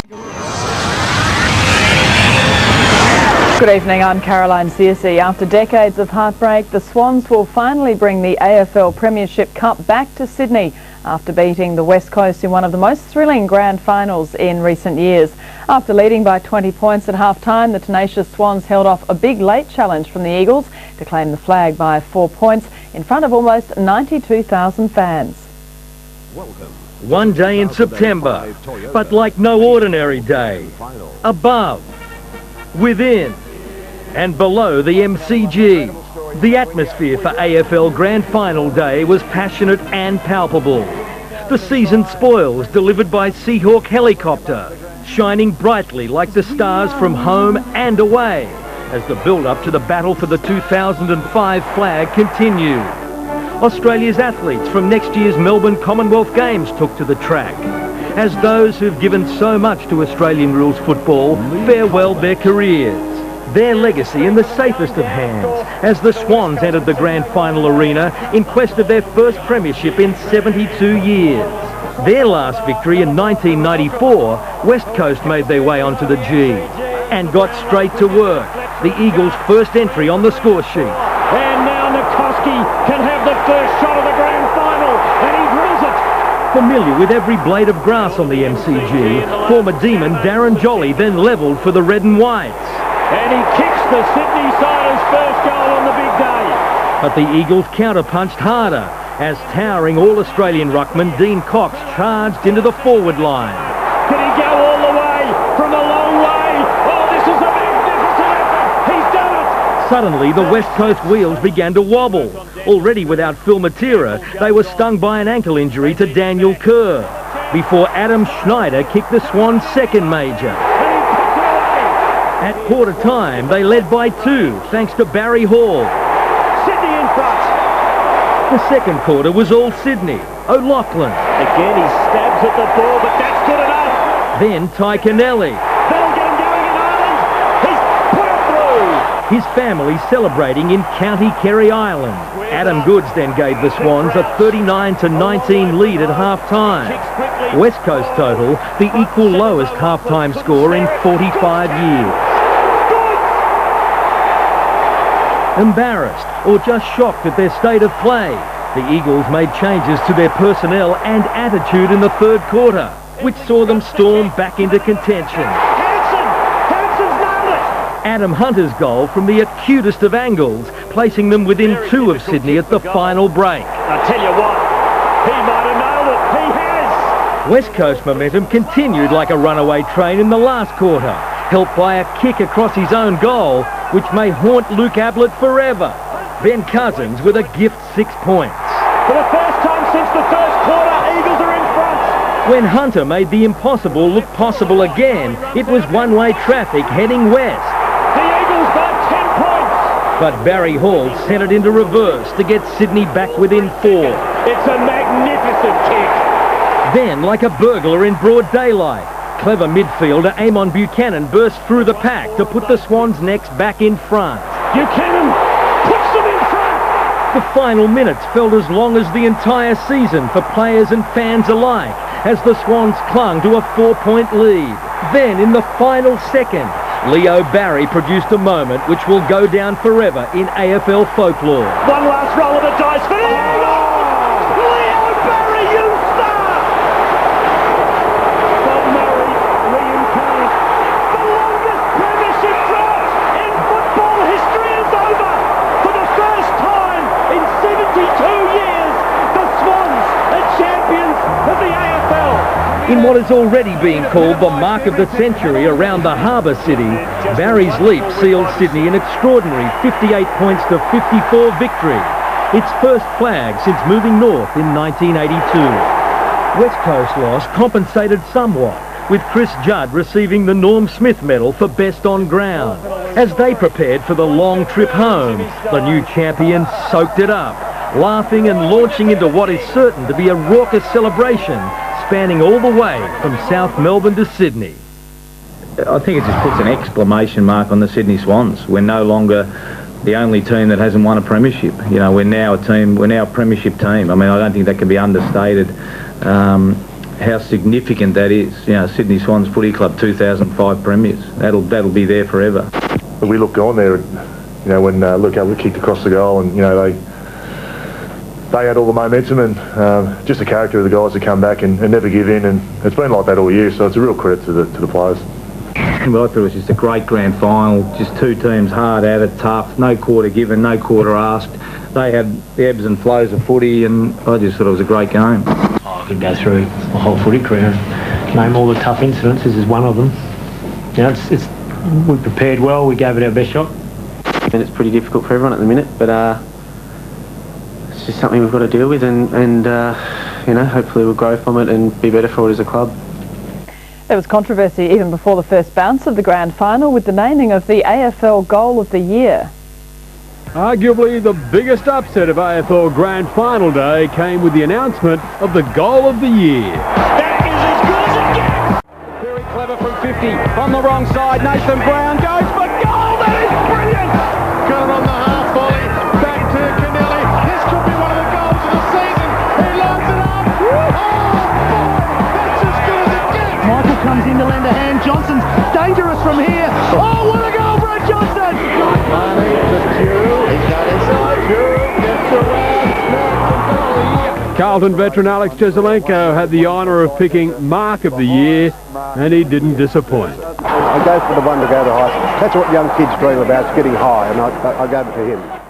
Good evening, I'm Caroline Searcy. After decades of heartbreak, the Swans will finally bring the AFL Premiership Cup back to Sydney after beating the West Coast in one of the most thrilling grand finals in recent years. After leading by 20 points at half-time, the tenacious Swans held off a big late challenge from the Eagles to claim the flag by 4 points in front of almost 92,000 fans. One day in September, but like no ordinary day. Above, within, and below the MCG, the atmosphere for AFL Grand Final Day was passionate and palpable. The season spoils delivered by Seahawk helicopter, shining brightly like the stars from home and away as the build-up to the battle for the 2005 flag continued. Australia's athletes from next year's Melbourne Commonwealth Games took to the track, as those who've given so much to Australian rules football farewelled their careers. Their legacy in the safest of hands as the Swans entered the grand final arena in quest of their first premiership in 72 years. Their last victory in 1994, West Coast made their way onto the G and got straight to work. The Eagles' first entry on the score sheet. And now Nikoski can have the first shot of the grand final, and he drills it. Familiar with every blade of grass on the MCG, former Demon Darren Jolly then levelled for the red and whites. And he kicks the Sydney Siders' first goal on the big day. But the Eagles counter-punched harder as towering All-Australian ruckman Dean Cox charged into the forward line. Can he go all the way from a long way? Oh, this is a magnificent effort. He's done it. Suddenly, the West Coast wheels began to wobble. Already without Phil Matera, they were stung by an ankle injury to Daniel Kerr, before Adam Schneider kicked the Swans' second major. At quarter time, they led by 2, thanks to Barry Hall. Sydney in front. The second quarter was all Sydney. O'Loughlin. Again, he stabs at the ball, but that's good enough. Then Ty Kennelly. That'll get him going in Ireland. He's put it through. His family celebrating in County Kerry, Ireland. Adam Goods then gave the Swans a 39-19 lead at half-time. West Coast total, the equal lowest half-time score in 45 years. Embarrassed or just shocked at their state of play, the Eagles made changes to their personnel and attitude in the third quarter, which saw them storm back into contention. Hanson's nailed it! Adam Hunter's goal from the acutest of angles, placing them within 2 of Sydney at the final break. I tell you what, he might have nailed it. He has! West Coast momentum continued like a runaway train in the last quarter, helped by a kick across his own goal, which may haunt Luke Ablett forever. Ben Cousins with a gift 6 points. For the first time since the first quarter, Eagles are in front. When Hunter made the impossible look possible again, it was one-way traffic heading west. The Eagles by 10 points. But Barry Hall sent it into reverse to get Sydney back within 4. It's a magnificent kick. Then, like a burglar in broad daylight, clever midfielder Amon Buchanan burst through the pack to put the Swans' necks back in front. Buchanan puts them in front. The final minutes felt as long as the entire season for players and fans alike as the Swans clung to a 4-point lead. Then, in the final second, Leo Barry produced a moment which will go down forever in AFL folklore. One last roll of the dice for the Eagles! Leo Barry, you star! Bob Murray reincarnate. The longest premiership drought in football history is over. For the first time in 72 years, the Swans are champions of the AFL. In what is already being called the mark of the century around the harbour city, Barry's leap sealed Sydney an extraordinary 58 points to 54 victory, its first flag since moving north in 1982. West Coast loss compensated somewhat, with Chris Judd receiving the Norm Smith Medal for best on ground. As they prepared for the long trip home, the new champions soaked it up, laughing and launching into what is certain to be a raucous celebration spanning all the way from South Melbourne to Sydney. I think it just puts an exclamation mark on the Sydney Swans. We're no longer the only team that hasn't won a premiership. You know, we're now a premiership team. I mean, I don't think that can be understated. how significant that is. You know, Sydney Swans Footy Club, 2005 premiers. That'll be there forever. But we looked on there, you know, when Luke Ablett kicked across the goal, and you know they had all the momentum, and just the character of the guys to come back and never give in, and it's been like that all year. So it's a real credit to the players. Well, I thought it was just a great grand final, just two teams hard at it, tough, no quarter given, no quarter asked. They had the ebbs and flows of footy, and I just thought it was a great game. Oh, I could go through my whole footy career and name all the tough incidents. This is one of them. You know, we prepared well, we gave it our best shot. And it's pretty difficult for everyone at the minute, but it's just something we've got to deal with, and you know, hopefully we'll grow from it and be better for it as a club. There was controversy even before the first bounce of the grand final with the naming of the AFL Goal of the Year. Arguably the biggest upset of AFL Grand Final Day came with the announcement of the Goal of the Year. That is as good as it gets. Very clever from 50 on the wrong side. Nathan Brown goes for goal. That is brilliant. Got it on the half volley. Back to Canelli. This could be one of the goals of the season. He lines it up. Oh, boy. That's as good as it gets. Michael comes in to lend a hand. Johnson's dangerous from here. Oh, what a goal, Brad Johnson. Carlton veteran Alex Jesaulenko had the honour of picking Mark of the Year, and he didn't disappoint. I go for the one to go to high. That's what young kids dream about, getting high, and I gave it to him.